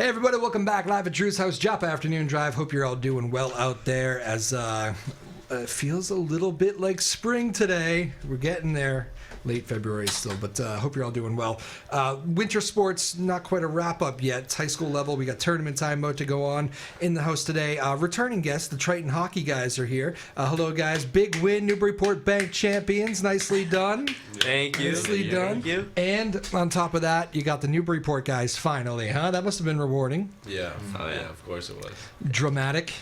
Hey everybody, welcome back live at Drew's house, Joppa Afternoon Drive. Hope you're all doing well out there as it feels a little bit like spring today. We're getting there. Late February still, but hope you're all doing well. Winter sports, not quite a wrap-up yet. It's high school level. We got tournament time about to go on in the house today. Returning guests, the Triton hockey guys are here. Hello, guys. Big win, Newburyport Bank champions. Nicely done. Thank you. Nicely done. Thank you. And on top of that, you got the Newburyport guys finally, huh? That must have been rewarding. Yeah. Oh, yeah, of course it was. Dramatic.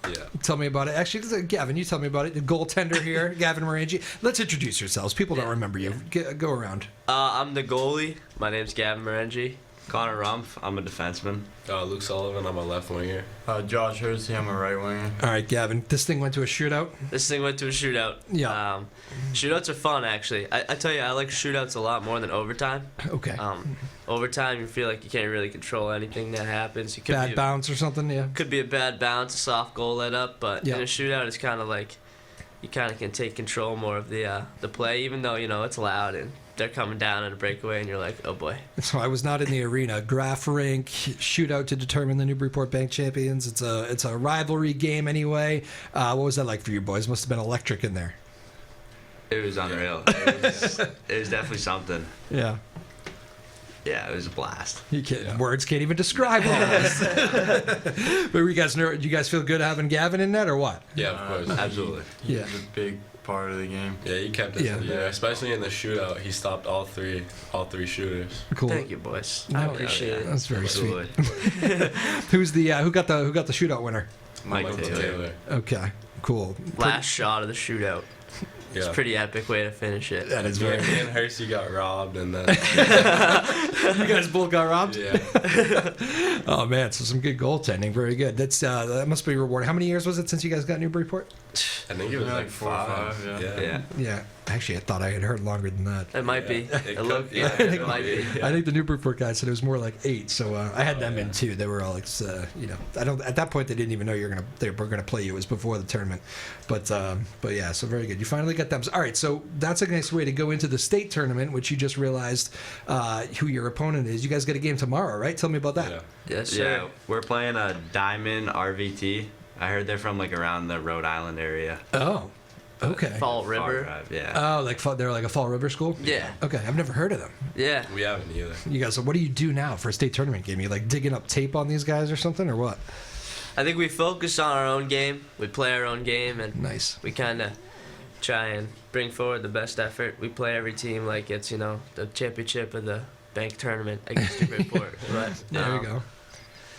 Yeah. Tell me about it. Actually, Gavin, you tell me about it. The goaltender here, Gavin Morangi. Let's introduce yourselves. People don't remember you. Go around. I'm the goalie. My name's Gavin Morangi. Connor Rumpf, I'm a defenseman. Luke Sullivan, I'm a left winger. Josh Hersey, I'm a right winger. All right, Gavin. This thing went to a shootout? This thing went to a shootout. Yeah. Shootouts are fun, actually. I tell you, I like shootouts a lot more than overtime. Okay. Overtime, you feel like you can't really control anything that happens. It could Bad bounce or something, yeah. Could be a bad bounce, a soft goal let up, but Yeah. in a shootout, it's kind of like you kind of can take control more of the play, even though, you know, it's loud and they're coming down in a breakaway, and you're like, oh boy. So I was not in the arena. Graph rink, shootout to determine the Newburyport Bank champions. It's a rivalry game anyway. What was that like for you boys? Must have been electric in there. It was unreal. It was definitely something. Yeah. Yeah, it was a blast. Words can't even describe all this. But do you guys feel good having Gavin in that or what? Yeah, of course. Absolutely. He was a big part of the game. Yeah, he kept us in there, especially in the shootout. He stopped all three shooters. Cool. Thank you, boys. No, I appreciate it. That's very Absolutely. sweet. who got the shootout winner? Mike Taylor. Okay, cool. Last shot of the shootout. It's a pretty epic way to finish it. That is very. Me and Hersey got robbed, and then You guys both got robbed? yeah. Oh man, so some good goaltending. Very good. That must be rewarding. How many years was it since you guys got Newburyport? I think it was like 4 or 5. Yeah. Yeah. Actually, I thought I had heard longer than that. It might be. It could- It might be. I think the Newburyport guys said it was more like 8, so I had them in too. They were all like, I don't. At that point, they didn't even know they were gonna play you. It was before the tournament, but yeah, so very good. You finally got them. All right, so that's a nice way to go into the state tournament, which you just realized who your opponent is. You guys get a game tomorrow, right? Tell me about that. Yeah. Yes, sir. Yeah, we're playing a Diamond RVT. I heard they're from like around the Rhode Island area. Oh, okay. Fall Far River. Drive, yeah. Oh, they're like a Fall River school. Yeah. Okay, I've never heard of them. Yeah. We haven't either. You guys, so what do you do now for a state tournament game? You like digging up tape on these guys or something, or what? I think we focus on our own game. We play our own game, and Nice. we kind of try and bring forward the best effort. We play every team like it's, you know, the championship of the bank tournament against Newburyport. But There we go.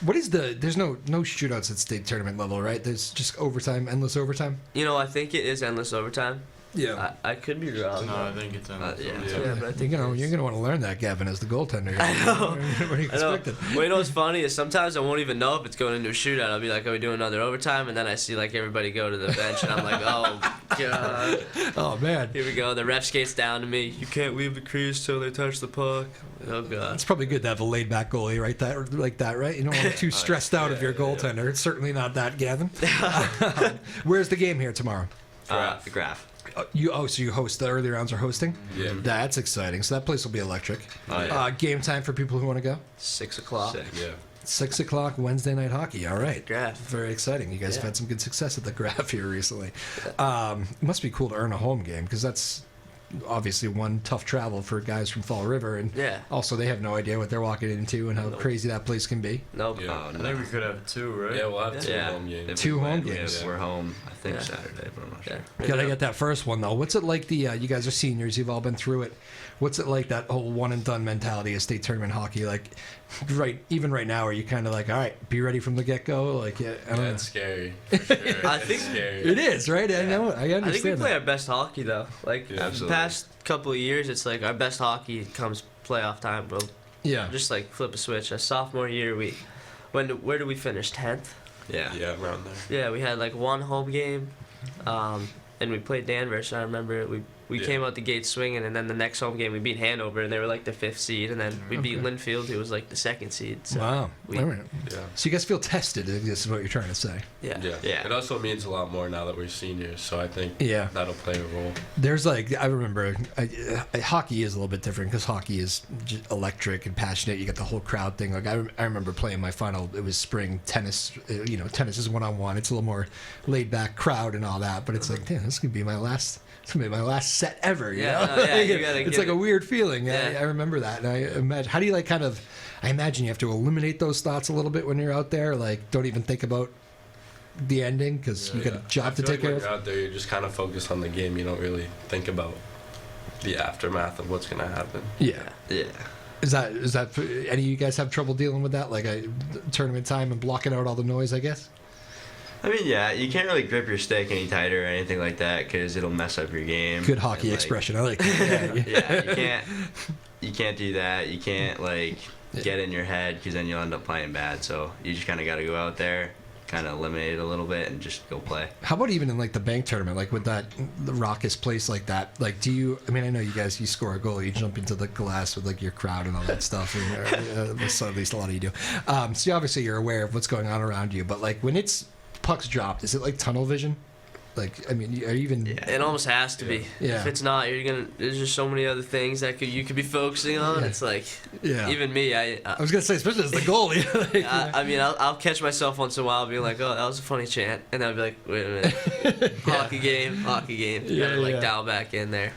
What is there's no shootouts at state tournament level, right? There's just overtime, endless overtime? You know, I think it is endless overtime. Yeah. I could be wrong. No, I think it's endless. Yeah, but I think You're it is. gonna want to learn that, Gavin, as the goaltender. I know. What do you I know. expected? Well, you know what's funny is sometimes I won't even know if it's going into a shootout. I'll be like, are we doing another overtime? And then I see like everybody go to the bench, and I'm like, oh god, Oh man, here we go. The ref skates down to me. You can't leave the crease till they touch the puck. Oh god. it's probably good to have a laid back goalie, right? Like that, right? You don't want to be too stressed out of your goaltender. It's certainly not that, Gavin. Where's the game here tomorrow? The Graph. So you host the early rounds are hosting? Yeah. That's exciting. So that place will be electric. Oh, yeah. Game time for people who want to go? 6 o'clock. Sick. Yeah. 6 o'clock Wednesday night hockey. All right. Graph. Very exciting. You guys have Yeah. had some good success at the Graph here recently. It must be cool to earn a home game because that's obviously one tough travel for guys from Fall River, and Yeah. also they have no idea what they're walking into and how crazy that place can be. Nope. Yeah. Oh, I no. think we could have 2, right? Yeah, we'll have two Yeah. home games. If Two we home win, games. We're home, I think, Yeah. Saturday, but I'm not sure. Yeah. Gotta get that first one though. What's it like? You guys are seniors. You've all been through it. What's it like, that whole one and done mentality of state tournament hockey? Like, even right now, are you kind of like, all right, be ready from the get go? Like, I don't know. It's scary. For sure. I think- It's scary. It is, right? I know. I understand. I think we play that. our best hockey though. Like Yeah. the Absolutely. past couple of years, it's like our best hockey comes playoff time, bro. Yeah. Just like flip a switch. Our sophomore year, where did we finish? 10th. Yeah. Yeah, around there. Yeah, we had like one home game, and we played Danvers. And I remember we we came out the gate swinging, and then the next home game we beat Hanover, and they were like the 5th seed, and then we beat Linfield, who was like the 2nd seed. So Wow. we- All right. Yeah. So you guys feel tested, I guess is what you're trying to say. Yeah. Yeah. It also means a lot more now that we're seniors, so I think Yeah. that'll play a role. There's like, I remember, hockey is a little bit different because hockey is electric and passionate. You got the whole crowd thing. Like I remember playing my final, it was spring tennis. Tennis is one-on-one. It's a little more laid back crowd and all that. But it's like, damn, this could be my last. It's gonna be my last set ever. You Yeah, know? no, yeah, Like, you gotta it's give like a it- weird feeling. Yeah. I remember that, and I imagine. How do you like kind of? I imagine you have to eliminate those thoughts a little bit when you're out there. Like, don't even think about the ending because you got a I job to feel take like care when of. you're out there, you're just kind of focused on the game. You don't really think about the aftermath of what's gonna happen. Yeah. Yeah. Is that any of you guys have trouble dealing with that? Like tournament time and blocking out all the noise, I guess. I mean, yeah, you can't really grip your stick any tighter or anything like that because it'll mess up your game. Good hockey And, like, expression. I like that. Yeah, you can't do that. You can't like Yeah. get in your head because then you'll end up playing bad. So you just kind of got to go out there, kind of eliminate it a little bit, and just go play. How about even in like the bank tournament, like with that the raucous place like that? Like, do you? I mean, I know you guys. You score a goal, you jump into the glass with like your crowd and all that stuff. And, so at least a lot of you do. So obviously you're aware of what's going on around you. But like when it's pucks dropped, is it like tunnel vision? Like, I mean, are you even? Yeah. It almost has to be. Yeah. If it's not, you're gonna. There's just so many other things that you could be focusing on. Yeah. It's like, Yeah. even me, I was gonna say, especially as the goalie. Like, I mean, I'll catch myself once in a while being like, oh, that was a funny chant, and I'll be like, wait a minute, hockey game. You Yeah, gotta like yeah. dial back in there,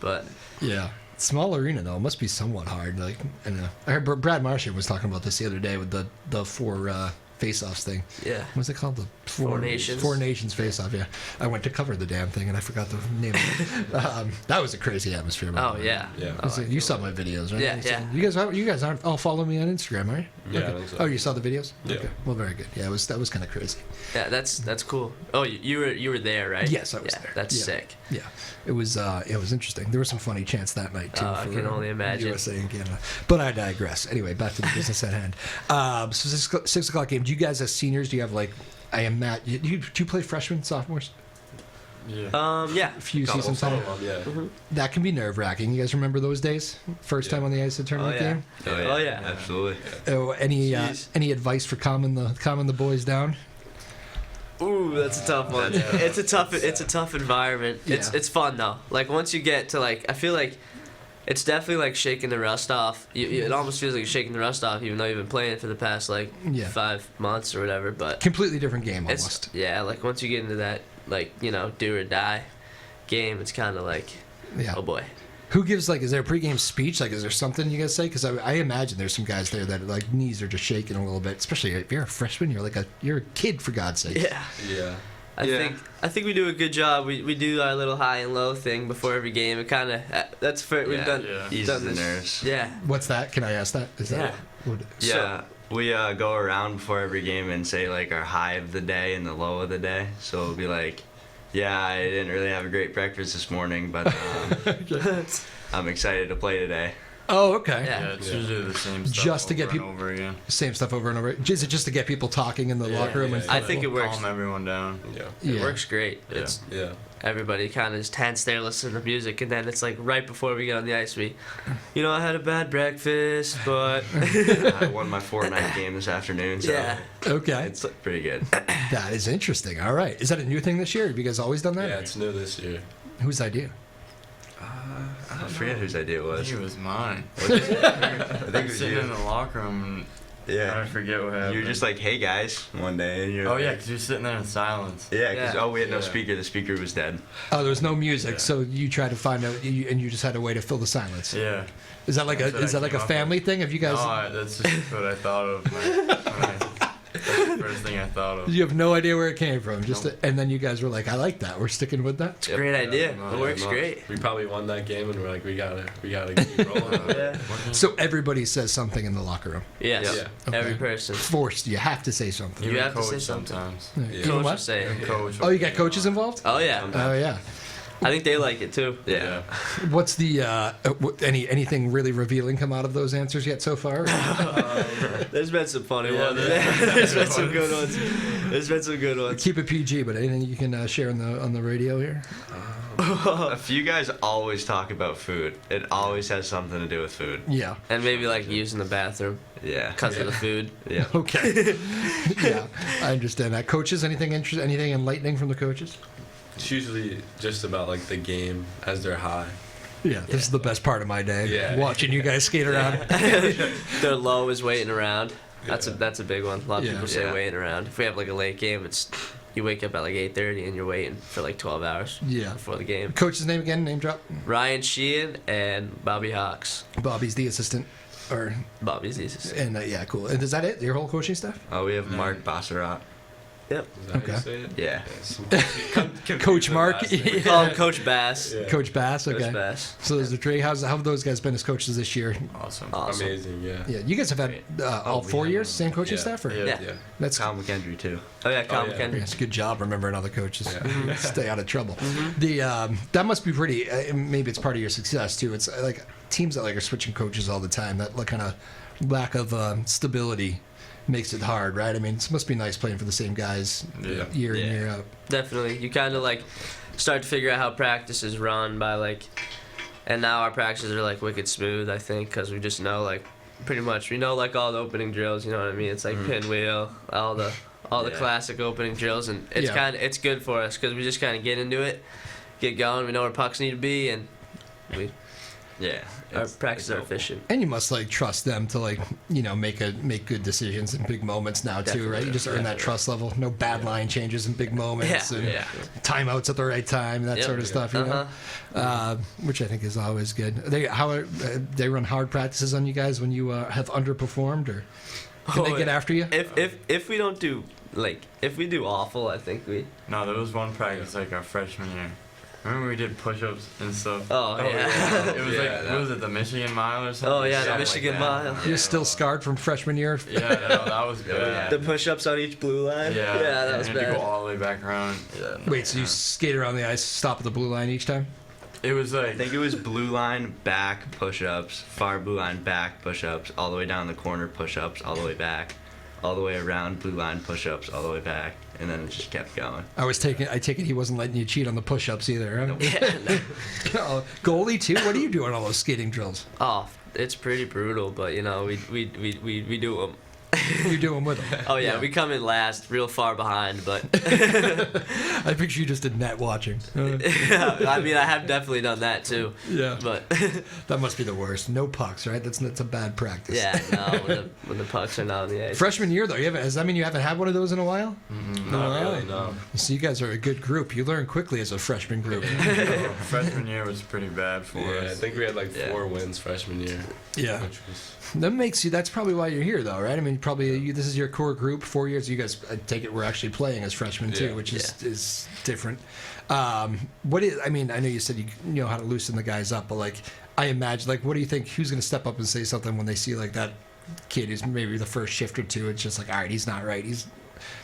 but Yeah. Small arena though, it must be somewhat hard. Like, I know. I heard Brad Martian was talking about this the other day with the 4 face-offs thing. yeah. What's it called? The Four Nations. 4 Nations face-off. Yeah. I went to cover the damn thing and I forgot the name of it. That was a crazy atmosphere. by the Oh way. yeah. Yeah. Oh, You saw my videos, right? Yeah, yeah. You guys aren't all following me on Instagram, are you? Yeah, Okay. I think so. Oh, you saw the videos? Yeah. Okay. Well, very good. Yeah, that was kind of crazy. Yeah, that's cool. Oh, you were there, right? Yes, I was Yeah, there. That's Yeah. sick. Yeah, it was interesting. There were some funny chants that night too. I can only imagine. USA and Canada. But I digress. Anyway, back to the business at hand. So 6 o'clock game. Do you guys as seniors? Do you have like? I am Matt. Do you play freshmen, sophomores? Yeah. Yeah. A few Couple seasons some time. of them, yeah. That can be nerve wracking. You guys remember those days? First time on the ice at tournament Oh, yeah. game. Oh, yeah. Absolutely. Oh, Jeez. any advice for calming the boys down? Ooh, that's a tough one. It's a tough environment. Yeah. It's fun though. Like once you get to like, I feel like it's definitely like shaking the rust off. It almost feels like you're shaking the rust off, even though you've been playing it for the past like Yeah. 5 months or whatever. But Completely different game it's almost. yeah, like once you get into that like do or die game, it's kind of like Yeah. oh boy. Who gives like? Is there a pregame speech? Like, is there something you guys say? Because I imagine there's some guys there that like knees are just shaking a little bit. Especially if you're a freshman, you're a kid for God's sake. Yeah. Yeah. I think we do a good job. We do our little high and low thing before every game. It kind of that's for we've Yeah. done. Yeah. Eases done the this- nerves. Yeah. What's that? Can I ask that? Is that? What, Yeah, we go around before every game and say like our high of the day and the low of the day. So it'll be like, yeah, I didn't really have a great breakfast this morning, but I'm excited to play today. oh, okay. Yeah. Yeah, it's usually the same stuff Just to get over people- and over again. Same stuff over and over. Is it just to get people talking in the Yeah, locker room? yeah, and yeah. I think it works. Calm everyone down. Yeah. It Yeah. works great. Yeah. It's Yeah. everybody kind of just tense there listening to music, and then it's like right before we get on the ice, I had a bad breakfast, but I won my Fortnite game this afternoon, so yeah. Okay. it's pretty good. That is interesting. All right. Is that a new thing this year? Have you guys always done that? Yeah, it's new this year. Whose idea? I forget whose idea it I was. think it was mine. I think it was Sitting in you. the locker room and I Yeah. forget what happened. You were just like, hey guys, one day. And you're oh like, yeah, because you're sitting there in silence. Yeah, because Yeah. we had no Yeah. speaker. The speaker was dead. Oh, there was no music, Yeah. so you tried to find out, and you just had a way to fill the silence. Yeah. Is that like That's what I a came up family thing? Have you guys? No, that's just what I thought of. That's the first thing I thought of. You have no idea where it came from. Just Nope. and then you guys were like, I like that. We're sticking with that. It's a great idea. Yeah, It works Yeah, great. We probably won that game, and we're like, we gotta keep rolling. Yeah. So everybody says something in the locker room. Yes. Yeah. Okay. Every person. Forced. You have to say something. You Even have to coach say something. sometimes. Yeah. Even Coach what? will say it. Even coach. Oh, you got coaches involved? Oh yeah. Oh yeah. I think they like it too. Yeah. What's the anything really revealing come out of those answers yet so far? There's been some funny Yeah, ones. there- There's been some good ones. There's been some good ones. Keep it PG, but anything you can share on the radio here? A few guys always talk about food. It always has something to do with food. Yeah. And maybe like using the bathroom Yeah. because of the food. Yeah. Okay. Yeah, I understand that. Coaches, anything enlightening from the coaches? It's usually just about like the game as they're high. Yeah, this is the best part of my day. Yeah. Watching you guys skate around. Their low is waiting around. That's a big one. A lot of Yeah. people say Yeah. waiting around. If we have like a late game, it's you wake up at like 8:30 and you're waiting for like 12 hours Yeah. before the game. Coach's name again? Name drop. Ryan Sheehan and Bobby Hawks. Bobby's the assistant, or Bobby's the assistant. and yeah, cool. And is that it? Your whole coaching staff? Oh, we have Mark Bassarat. Yep. Is that how Okay. you say it? Yeah. Coach Mark. We call him Coach Bass. Yeah. Coach Bass. Okay. Coach Bass. So those are three. How have those guys been as coaches this year? Awesome. Awesome. Amazing, yeah. Yeah, you guys have had all we 4 have years, them. same coaching Yeah. staff, or Yeah. Yeah. that's Kyle McKendry too. Oh yeah, Kyle Oh, yeah. McKendry. It's a good job remembering other coaches. Yeah. Stay out of trouble. The that must be pretty. Maybe it's part of your success too. It's like teams that like are switching coaches all the time. That kind of lack of stability makes it hard, right? I mean, it must be nice playing for the same guys Yeah. year in Yeah. year out. Definitely. You kind of like start to figure out how practice is run by like, and now our practices are like wicked smooth, I think, because we just know like pretty much we know like all the opening drills. You know what I mean? It's like pinwheel, all the Yeah. classic opening drills, and it's Yeah. it's good for us because we just kind of get into it, get going. We know where pucks need to be, and Yeah. our It's- practices it's are helpful. efficient. And you must like trust them to like make good decisions in big moments now too, right? You just earn that Definitely. trust level. No bad line changes in big moments, Yeah. and Yeah. timeouts at the right time, that Yep. sort of stuff. You know, which I think is always good. They run hard practices on you guys when you have underperformed, or can they Oh, get after you? If we don't do like if we do awful, I think we. No, there was one practice like our freshman year. Remember we did push-ups and stuff? Oh, yeah. It was Yeah, like, that- what was it, the Michigan Mile or something? Oh yeah, the Something Michigan like Mile. that. You're still scarred from freshman year. Yeah, no, that was bad. The push-ups on each blue line. Yeah, that was and you had to bad. go all the way back around. Yeah, no, Wait, so you skate around the ice, stop at the blue line each time? It was I like, think it was blue line back push-ups, far blue line back push-ups, all the way down the corner push-ups, all the way back, all the way around blue line push-ups, all the way back, and then it just kept going. I take it he wasn't letting you cheat on the push-ups either. Huh? Yeah, no. Oh, goalie too. What do you do on all those skating drills? Oh, it's pretty brutal, but you know we do them. You do them with them. Oh yeah, we come in last, real far behind, but I picture you just in net watching. I mean I have definitely done that too. Yeah, But that must be the worst. No pucks, right? That's a bad practice. yeah, no, when the pucks are not on the ice. Freshman year though, does that mean you haven't had one of those in a while? Not really, no. So you guys are a good group. You learn quickly as a freshman group. freshman year was pretty bad for Yeah, I us. think we had like Yeah. 4 wins freshman year. Yeah. Which was That makes you. That's probably why you're here, though, right? I mean, probably this is your core group. 4 years. You guys, I take it, we're actually playing as freshmen too, Yeah. which is different. What is? I mean, I know you said you know how to loosen the guys up, but like, I imagine, like, what do you think? Who's going to step up and say something when they see like that kid who's maybe the first shift or two? It's just like, all right, he's not right. He's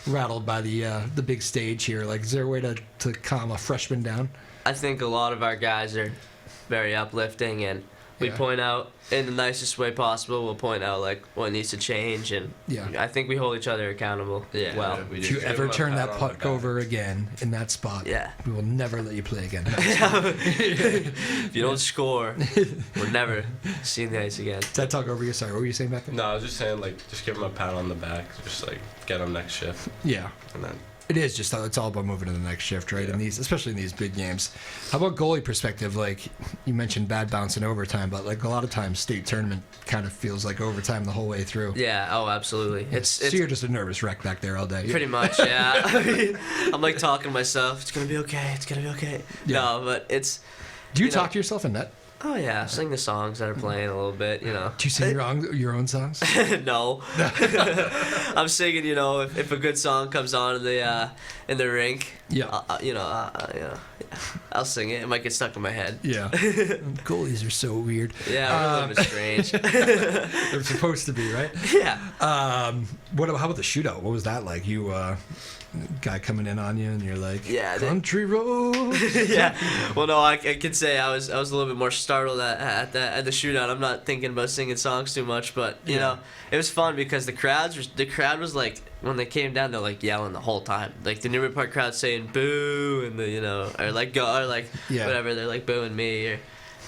rattled by the big stage here. Like, is there a way to calm a freshman down? I think a lot of our guys are very uplifting, and we Yeah. point out in the nicest way possible. We'll point out like what needs to change, and Yeah. I think we hold each other accountable. Yeah, Well, we If do. you Give ever him a turn pat that on the puck back. over again in that spot, yeah. we will never let you play again. If you don't score, we're never seeing the ice again. Did I talk over you? Sorry, what were you saying back there? No, I was just saying like just give him a pat on the back, just like get him next shift, Yeah. and then It is just it's all about moving to the next shift, right? Yeah. In these, especially in these big games. How about goalie perspective? Like you mentioned, bad bounce in overtime, but like a lot of times, state tournament kind of feels like overtime the whole way through. Yeah. Oh, absolutely. It's so you're just a nervous wreck back there all day. pretty much. Yeah. I'm like talking to myself. It's gonna be okay. It's gonna be okay. Yeah. No, but it's. Do you you know- talk to yourself in net? Oh yeah, sing the songs that are playing a little bit. You know. Do you sing your own songs? No. I'm singing, you know, if a good song comes on in the rink, Yeah. I'll sing it. It might get stuck in my head. Yeah. Goalies are so weird. Yeah, we're a little bit strange. They're supposed to be, right? Yeah. How about the shootout? What was that like? You guy coming in on you, and you're like, Yeah, country road. yeah. Well, no, I could say I was a little bit more startled at the shootout. I'm not thinking about singing songs too much, but you know, it was fun because the crowd was like, when they came down, they're like yelling the whole time. Like the Newburyport crowd saying boo, and or like go, or like whatever, they're like booing me, or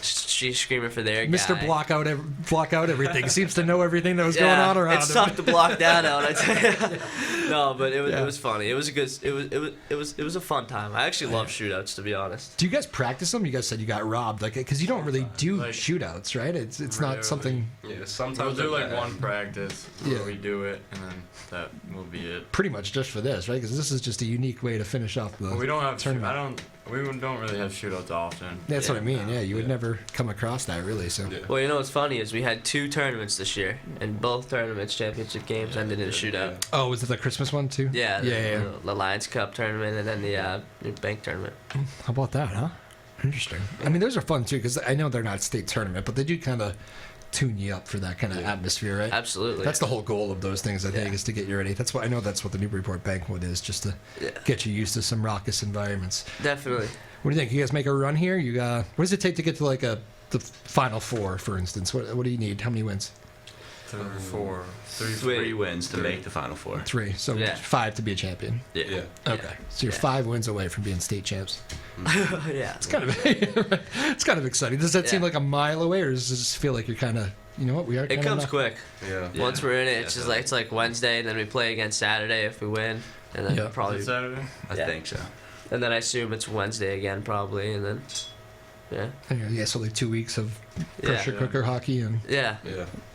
she's screaming for their Mr. guy. Block out everything. Seems to know everything that was going on around it's him. tough to block that out. I tell you. No, but it was funny. It was a good. It was a fun time. I actually love shootouts, to be honest. Do you guys practice them? You guys said you got robbed, like, because you don't really do Like, shootouts, right? It's rarely. not something. Yeah, We'll sometimes do at like the one end. practice where we do it, and then that will be it. Pretty much just for this, right? Because this is just a unique way to finish off the. But we don't have. tournament. We don't really have shootouts often. That's what I mean. Yeah, you would never come across that really. So. Yeah. Well, you know what's funny is we had 2 tournaments this year, and both tournaments championship games ended in a shootout. Oh, was it the Christmas one too? Yeah. Yeah. The Lions Cup tournament and then the bank tournament. How about that, huh? Interesting. I mean, those are fun too because I know they're not state tournament, but they do kind of tune you up for that kind of atmosphere, right? Absolutely. That's the whole goal of those things, I think, is to get you ready. That's what I know. That's what the Newburyport Banquet is, just to get you used to some raucous environments. Definitely. What do you think? You guys make a run here? You what does it take to get to like the Final Four, for instance? What do you need? How many wins? 3 wins to make the Final Four. 3. So Yeah. 5 to be a champion. Yeah. Okay. So you're 5 wins away from being state champs. Yeah. It's kind of it's kind of exciting. Does that seem like a mile away, or does it just feel like you're kind of, you know what, we are? It comes quick. Yeah. Once we're in it, it's like Wednesday, and then we play again Saturday if we win, and then probably Is it Saturday? I think so. and then I assume it's Wednesday again probably, and then Yeah, so like 2 weeks of pressure Yeah. cooker hockey, and Yeah.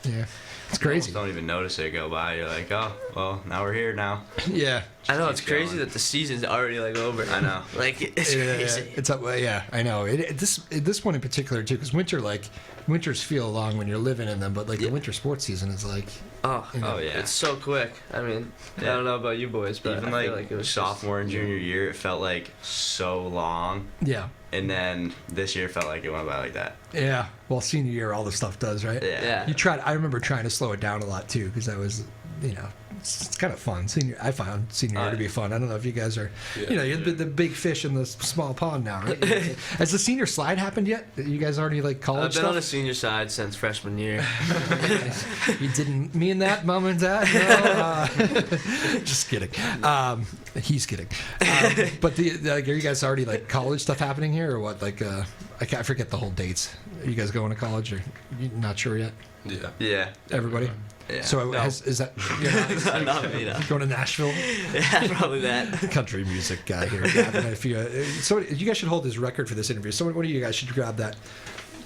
yeah, it's crazy. You don't even notice it go by. You're like, oh, well, now we're here now. Yeah, I know it's keeps crazy going. that the season's already like over. I know. Like it's crazy. It's up. Yeah, I know. This one in particular too, because winters feel long when you're living in them, but like the winter sports season is like. Oh, Oh, yeah. It's so quick. I mean, I don't know about you boys, but Even I feel like it was sophomore and junior year, it felt like so long. Yeah. And then this year felt like it went by like that. Yeah. Well, senior year, all the stuff does, right? Yeah. Yeah. I remember trying to slow it down a lot too, because I was, it's kind of fun. I found senior year to be fun. I don't know if you guys are, you're the big fish in the small pond now, right? Has the senior slide happened yet? You guys already like I've college been on the stuff? senior side since freshman year. You didn't mean that, mom and dad? No? Just kidding. He's kidding. But are you guys already like college stuff happening here, or what? Like, I forget the whole dates. Are you guys going to college, or you not sure yet? Yeah. Yeah. Everybody. Yeah. So is that you're Not me, no. going to Nashville? Yeah, probably that. Country music guy here. Gavin, if so you guys should hold this record for this interview. So one of you guys should grab that.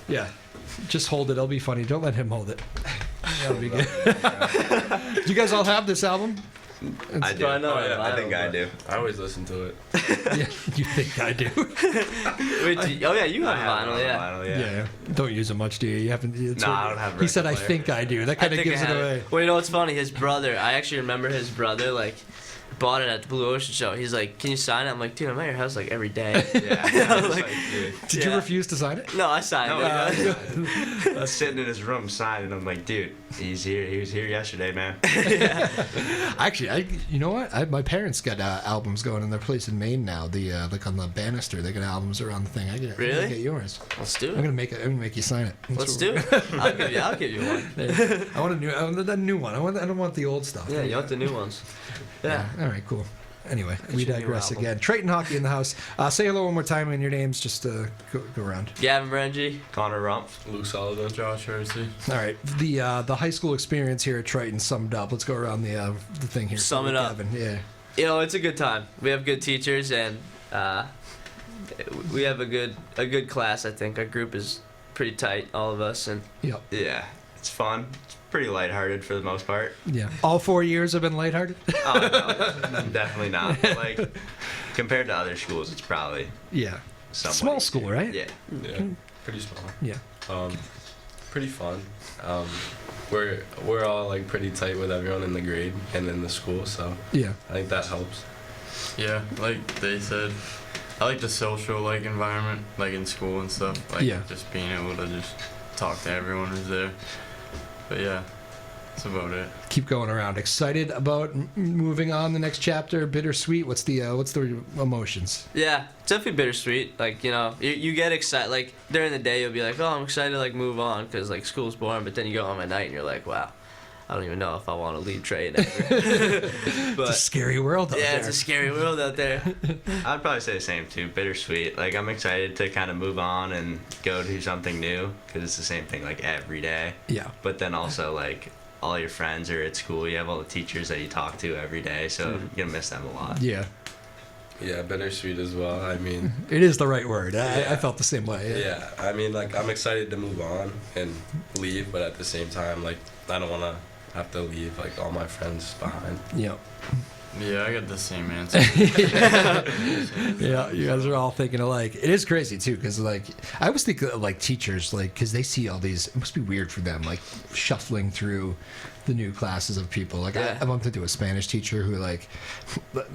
Yeah, just hold it. It'll be funny. Don't let him hold it. That'll be good. Do you guys all have this album? I do. I know. I think I do. I always listen to it. Yeah, you think I do? Wait, oh yeah, you have vinyl, yeah. Vinyl, Yeah. Don't use it much, do you? You haven't. I don't have a He said, "I record think I do." That kind of I think gives I it had away. Well, you know what's funny? His brother, I actually remember his brother, like, bought it at the Blue Ocean Show. He's like, "Can you sign it?" I'm like, "Dude, I'm at your house like every day." Yeah. Like, Did you Yeah. refuse to sign it? No, I signed No, it. I was sitting in his room signing. I'm like, dude, he's here. He was here yesterday, man. Actually, you know what? My parents got albums going in their place in Maine now. The like on the banister, they got albums around the thing. I'm gonna Really? get yours. Let's do I'm it. gonna make you sign it. That's Let's what do we're- it. I'll give you one. I want a new one. I don't want the old stuff. Yeah, you want the new ones. Yeah. All right, cool. Anyway, we your new digress album. again. Triton Hockey in the house. Say hello one more time and your names. Just go around. Gavin Rengie. Connor Rumpf. Luke Sullivan. Josh Hersey. All right. The high school experience here at Triton summed up. Let's go around the thing here. Sum it up. Gavin. Yeah. You know, it's a good time. We have good teachers, and we have a good class. I think our group is pretty tight, all of us, and Yep. Yeah. It's fun. It's pretty lighthearted for the most part. Yeah. All 4 years have been lighthearted. Oh, no, definitely not. But, like, compared to other schools, it's probably Yeah. somewhat Small easier. school, right? Yeah. Yeah. Pretty small. Yeah. Pretty fun. We're all like pretty tight with everyone in the grade and in the school, so Yeah. I think that helps. Yeah, like they said, I like the social like environment, like in school and stuff. Like Yeah. just being able to just talk to everyone who's there. But yeah, That's about it. Keep going around. Excited about moving on the next chapter? Bittersweet? What's the emotions? Yeah, it's definitely bittersweet. Like, you get excited. Like, during the day, you'll be like, oh, I'm excited to, like, move on because, like, school's boring. But then you go home at night and you're like, wow, I don't even know if I want to leave Triton ever. But, It's a scary world out there. yeah, it's a scary world out there. I'd probably say the same too. Bittersweet. Like I'm excited to kind of move on and go do something new because it's the same thing like every day. Yeah. But then also like all your friends are at school. You have all the teachers that you talk to every day, so you're gonna miss them a lot. Yeah. Yeah, bittersweet as well. I mean, It is the right word. Yeah. I felt the same way. yeah. I mean, like I'm excited to move on and leave, but at the same time, like I don't want to have to leave like all my friends behind. Yeah. Yeah, I got the same answer. Yeah, you guys are all thinking alike. It is crazy too, because like I always think of like teachers, like because they see all these. It must be weird for them, like shuffling through the new classes of people. Like Yeah. I bumped into a Spanish teacher who like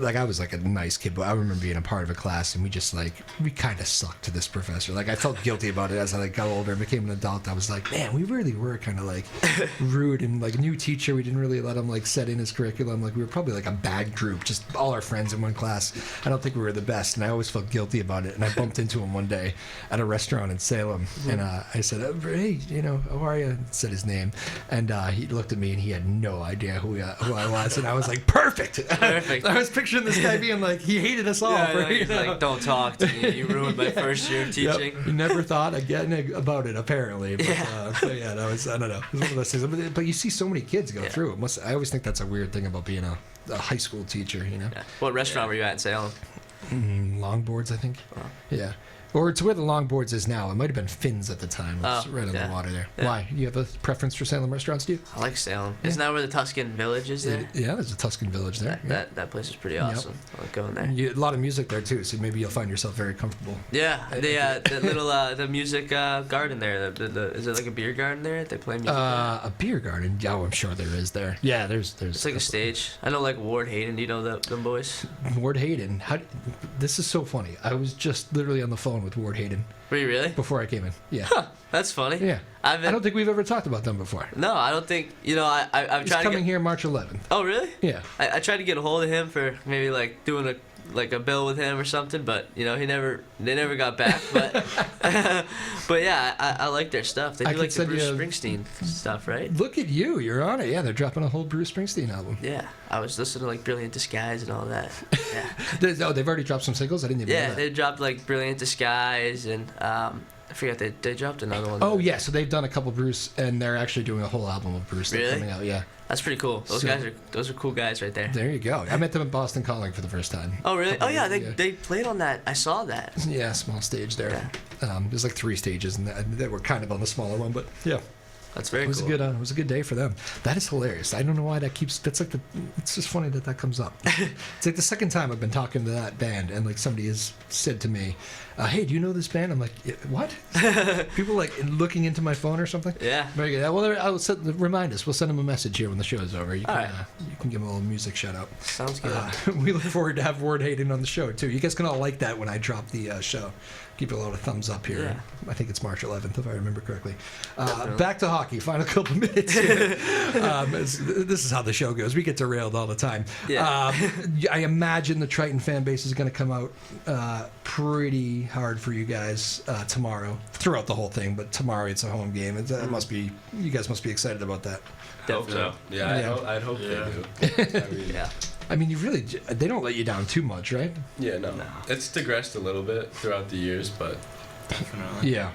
I was like a nice kid, but I remember being a part of a class and we kind of sucked to this professor. Like I felt guilty about it as I like got older and became an adult. I was like, man, we really were kind of like rude and like new teacher. We didn't really let him like set in his curriculum. Like we were probably like a bad group, just all our friends in one class. I don't think we were the best, and I always felt guilty about it. And I bumped into him one day at a restaurant in Salem, and I said, hey, how are you? Said his name, and he looked at me and he had no idea who I was, and I was like, perfect. Perfect. I was picturing this guy being like, he hated us all. Yeah, for, he's like, don't talk to me. You ruined my first year of teaching. Yep. He never thought again about it, apparently. But, so yeah, that was, I don't know. It was one of those things. But you see so many kids go through it. I always think that's a weird thing about being a high school teacher, Yeah. What restaurant were you at in Salem? Longboards, I think. Oh. Yeah. Or it's where the Longboards is now. It might have been Finn's at the time. It's Oh, right on yeah. the water there. Yeah. Why? You have a preference for Salem restaurants, do you? I like Salem. Isn't that where the Tuscan Village is there? Yeah, there's a Tuscan village there. Yeah. That place is pretty awesome. I like going there. And a lot of music there too, so maybe you'll find yourself very comfortable. Yeah, the little the music garden there. Is it like a beer garden there? They play music. A beer garden. Oh, I'm sure there is there. Yeah, there's. It's like a stage. I know like Ward Hayden. Do you know them boys? Ward Hayden. This is so funny. I was just literally on the phone with Ward Hayden Were you really? before I came in. Yeah. That's funny. Yeah. I I don't think we've ever talked about them before. No, I don't think. I've He's tried to coming get. here March 11th. Oh really? Yeah. I tried to get a hold of him for maybe like doing a bill with him or something, but they never got back. But but yeah, I like their stuff. They I do could like the send Bruce you a- Springsteen stuff, right? Look at you. You're on it. Yeah, they're dropping a whole Bruce Springsteen album. Yeah, I was listening to like Brilliant Disguise and all that. Yeah, They've already dropped some singles? I didn't even know yeah, that. they dropped like Brilliant Disguise and I forget they dropped another one. Oh, yeah. So they've done a couple Bruce, and they're actually doing a whole album of Bruce that's Really? coming out. Yeah. That's pretty cool. So- Those are cool guys right there. There you go. I met them at Boston Calling for the first time. Oh really? Couple Oh yeah, years ago. they played on that. I saw that. Yeah, small stage there. There's like 3 stages, and they were kind of on the smaller one, but yeah. That's very It was cool. it was a good day for them. That is hilarious. I don't know why it's just funny that comes up. It's like the second time I've been talking to that band, and like somebody has said to me, hey, do you know this band? I'm like, what? People like looking into my phone or something? Yeah. Very good. Well, remind us. We'll send them a message here when the show is over. You can, All right. you can give them a little music shout out. Sounds good. We look forward to have Ward Hayden on the show too. You guys can all like that when I drop the show. Keep a lot of thumbs up here. Yeah. I think it's March 11th, if I remember correctly. Definitely. Back to hockey. Final couple minutes here. This is how the show goes. We get derailed all the time. Yeah. I imagine the Triton fan base is going to come out pretty hard for you guys tomorrow. Throughout the whole thing, but tomorrow it's a home game. You guys must be excited about that. Hope so. Yeah, Yeah. I'd hope Yeah. they do. I mean, Yeah. I mean, they don't let you down too much, right? yeah, no. It's digressed a little bit throughout the years, but Definitely. Yeah.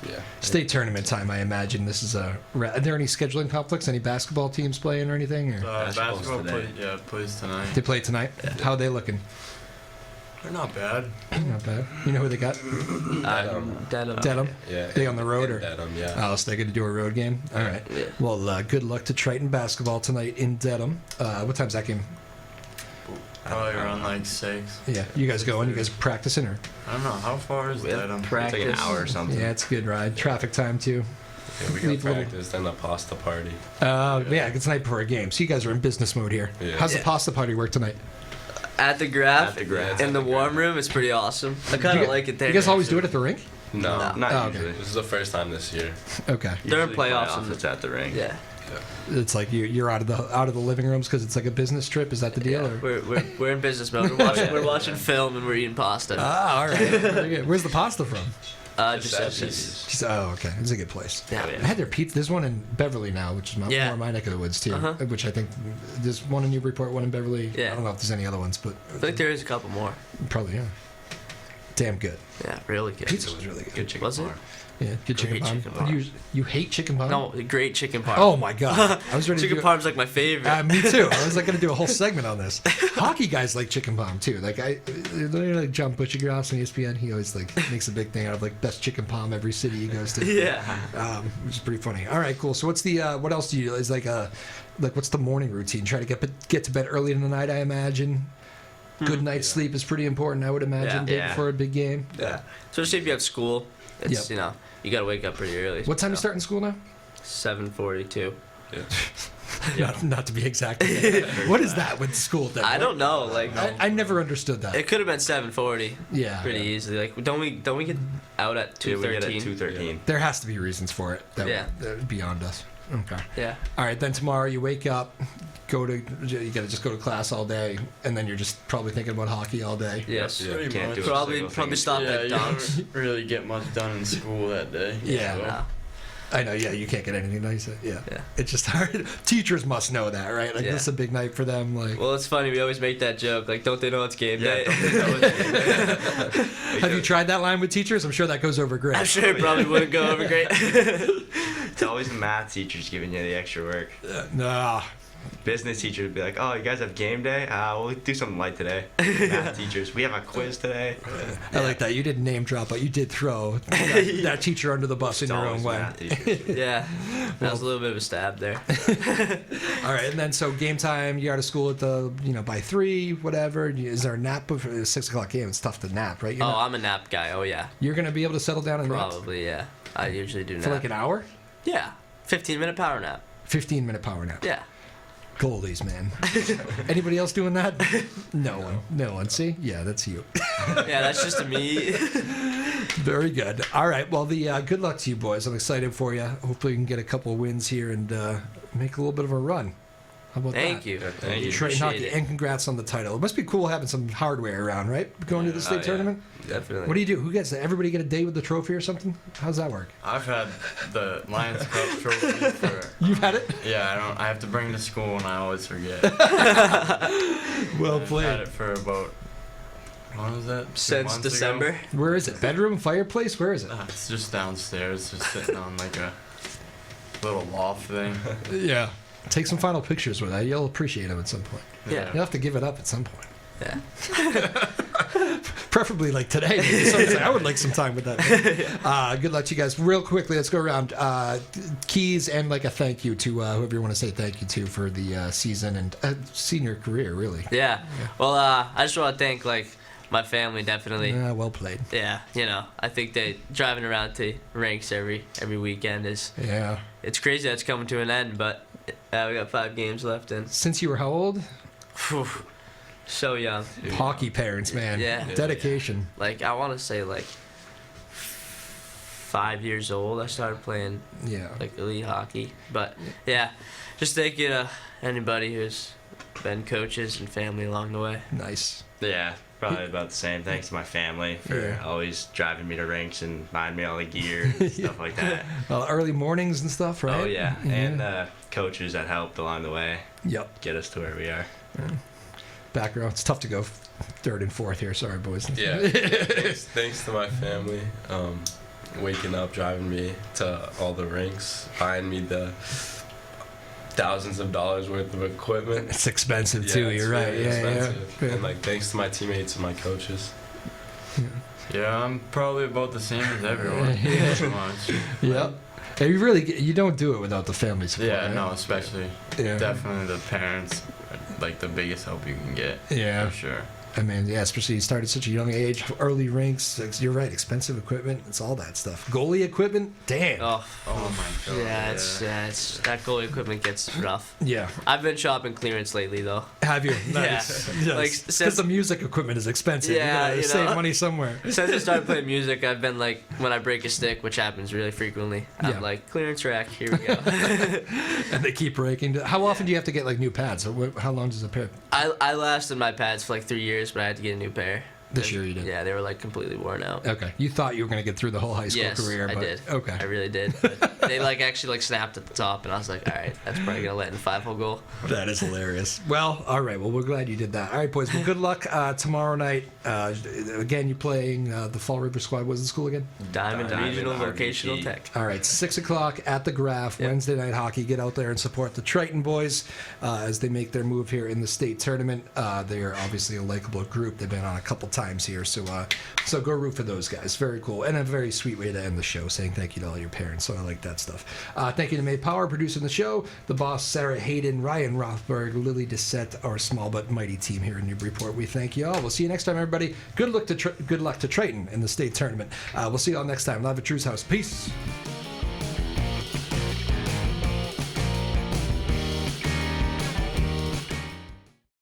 yeah. State tournament time, I imagine. This is are there any scheduling conflicts? Any basketball teams playing or anything? Or Basketball's Basketball today. plays tonight. they play tonight? How are they looking? They're not bad. Not bad. You know who they got? Dedham. Dedham. Yeah. They on the road, or? Dedham, yeah. Oh, so they're going to do a road game? All right. Yeah. Well, good luck to Triton basketball tonight in Dedham. What time's that game? Probably around like 6. Yeah. You guys going? You guys practicing? Or? I don't know. How far is that? It's like an hour or something. Yeah, it's a good ride. Traffic time, too. Yeah, we got Leave a little- practice, then a pasta party. Yeah, it's night before a game. So you guys are in business mode here. Yeah. How's the Yeah. pasta party work tonight? At the Graph. At the Graph. In the warm room, it's pretty awesome. I kind You of like it there. You guys always do it at the rink? No, No. Not Oh, okay. usually. This is the first time this year. Okay. During Usually playoffs, it's at the ring. Yeah. It's like you're out of the living rooms because it's like a business trip. Is that the deal? Yeah, Or? we're in business mode. We're watching film and we're eating pasta. Ah, all right. Very good. Where's the pasta from? Just Oh, okay. It's a good place. Yeah. I had their pizza. There's one in Beverly now, which is Yeah. more my neck of the woods too. Uh-huh. Which I think there's one in Newburyport, one in Beverly. Yeah. I don't know if there's any other ones, but I think there is a couple more. probably yeah. Damn good. Yeah, really good. Pizza was really good. Good chicken Was it? parm. Yeah, good chicken Great parm. chicken parm. You hate chicken parm? No, great chicken parm. Oh my god! I was ready chicken to do parm's like my favorite. Me too. I was like going to do a whole segment on this. Hockey guys like chicken parm too. Like like John Butchergross on ESPN. He always like makes a big thing out of like best chicken parm every city he goes to. Yeah. Which is pretty funny. All right, cool. So what's the what else do you do? Is like what's the morning routine? Try to get to bed early in the night, I imagine. Good night's sleep is pretty important, I would imagine, day Yeah. before a big game. Yeah. Especially if you have school, it's Yep. You gotta wake up pretty early. What time you start in school now? 7:42. Not to be exact. What is that with school then? I don't know. Like I never understood that. it could have been 7:40. Yeah. Pretty easily. Like don't we get out at Yeah, we get at 2:13? 2:13. There has to be reasons for it. That are beyond us. Okay. Yeah. All right. Then tomorrow you wake up, you gotta just go to class all day, and then you're just probably thinking about hockey all day. Yes. Yeah. Pretty Can't much. do a Probably single thing. stop Yeah, at you Don's. don't really get much done in school that day. Yeah. so. No. I know. Yeah. You can't get anything nice. Yeah. Yeah. It's just hard. Teachers must know that, right? Like Yeah. this is a big night for them. Like, Well, it's funny. We always make that joke. Like, don't they know it's game Yeah, day? don't they know it's game day? have you tried that line with teachers? I'm sure that goes over great. I'm sure it probably wouldn't go over great. It's always the math teachers giving you the extra work. Nah. Business teachers would be like, "Oh, you guys have game day? We'll do something light today." Math teachers, we have a quiz today. I like that. You didn't name drop, but you did throw that teacher under the bus in It's your own always way. math teachers. Yeah. That was a little bit of a stab there. All right, and then so game time. You out of school at by 3, whatever. Is there a nap before a 6:00 game? It's tough to nap, right? Oh, I'm a nap guy. Oh, yeah. You're gonna be able to settle down and nap Probably, yeah. I usually do nap. for like an hour. Yeah. 15-minute power nap. 15-minute power nap. Yeah. Goldies, man. Anybody else doing that? No one. No one. See? Yeah, that's you. Yeah, that's just me. Very good. All right. Well, good luck to you boys. I'm excited for you. Hopefully, you can get a couple of wins here and make a little bit of a run. How about Thank that? you. Thank you. Triton Appreciate Hockey, it. and congrats on the title. It must be cool having some hardware around, right? Going to the state yeah. tournament. Definitely. What do you do? Who gets it? Everybody get a day with the trophy or something? How's that work? I've had the Lions Cup trophy for. You've had it? Yeah, I have to bring it to school and I always forget. Well I've had played. it for about. When was that? 2 Since months ago? December. Where is it? Bedroom, fireplace? Where is it? It's just downstairs, just sitting on like a little loft thing. Yeah. Take some final pictures with that. You'll appreciate them at some point. Yeah. You'll have to give it up at some point. Yeah. Preferably like today. So I would like some time with that. Good luck to you guys. Real quickly, let's go around. Keys and like a thank you to whoever you want to say thank you to for the season and senior career, really. Yeah. Well, I just want to thank, like, my family, definitely. Well played. Yeah, I think that driving around to rinks every weekend Yeah. it's crazy that it's coming to an end, but we got 5 games left in. Since you were how old? Whew, so young. Hockey parents, man. Yeah. Dedication. Like, I want to say, like, 5 years old, I started playing, Yeah. like, elite hockey. But, yeah, just thank you to anybody who's been coaches and family along the way. Nice. Yeah, probably about the same. Thanks to my family for Yeah. always driving me to rinks and buying me all the gear and stuff like that. Early mornings and stuff, right? Oh yeah, and coaches that helped along the way Yep. get us to where we are. Back row. It's tough to go third and fourth here. Sorry, boys. Yeah. Thanks to my family, waking up, driving me to all the rinks, buying me the thousands of dollars worth of equipment. It's expensive Yeah, too. it's You're right. really Yeah, expensive. yeah. And like thanks to my teammates and my coaches. Yeah, I'm probably about the same as everyone. Yeah. Pretty much. Yep. Yeah, you don't do it without the family support. Yeah, right? no, especially Yeah. definitely the parents, are, like the biggest help you can get. Yeah. For sure. I mean, yeah, especially you started at such a young age, early rinks. You're right, expensive equipment. It's all that stuff. Goalie equipment, damn. Oh, Oh my god. yeah, it's that goalie equipment gets rough. Yeah. I've been shopping clearance lately though. Have you? Nice. Yeah. Like, Because since- the music equipment is expensive. Yeah, you gotta you save know. money somewhere. Since I started playing music, I've been like, when I break a stick, which happens really frequently, Yeah. I'm like, clearance rack, here we go. And they keep breaking. How often do you have to get like new pads? Or how long does a pair? I lasted my pads for like 3 years, but I had to get a new pair. This year you did? Yeah, they were like completely worn out. Okay. You thought you were going to get through the whole high school Yes, career, I but did. okay. I really did. But they like actually like snapped at the top, and I was like, all right, that's probably gonna let in a 5-hole goal. That is hilarious. Well, all right. Well, we're glad you did that. All right, boys. Well, good luck tomorrow night. Again, you're playing the Fall River squad. What's the school again? Diamond Regional RVT. Vocational Tech. All right, 6 o'clock at the Graph, Yep. Wednesday night hockey. Get out there and support the Triton boys as they make their move here in the state tournament. They are obviously a likable group. They've been on a couple times here, so go root for those guys. Very cool, and a very sweet way to end the show, saying thank you to all your parents. So I like that stuff. Thank you to May Power producing the show, the boss Sarah Hayden, Ryan Rothberg, Lily Dissette, our small but mighty team here in Newburyport. We thank you all. We'll see you next time, everybody. Good luck to Triton in the state tournament. We'll see you all next time. Live at Drew's house. Peace.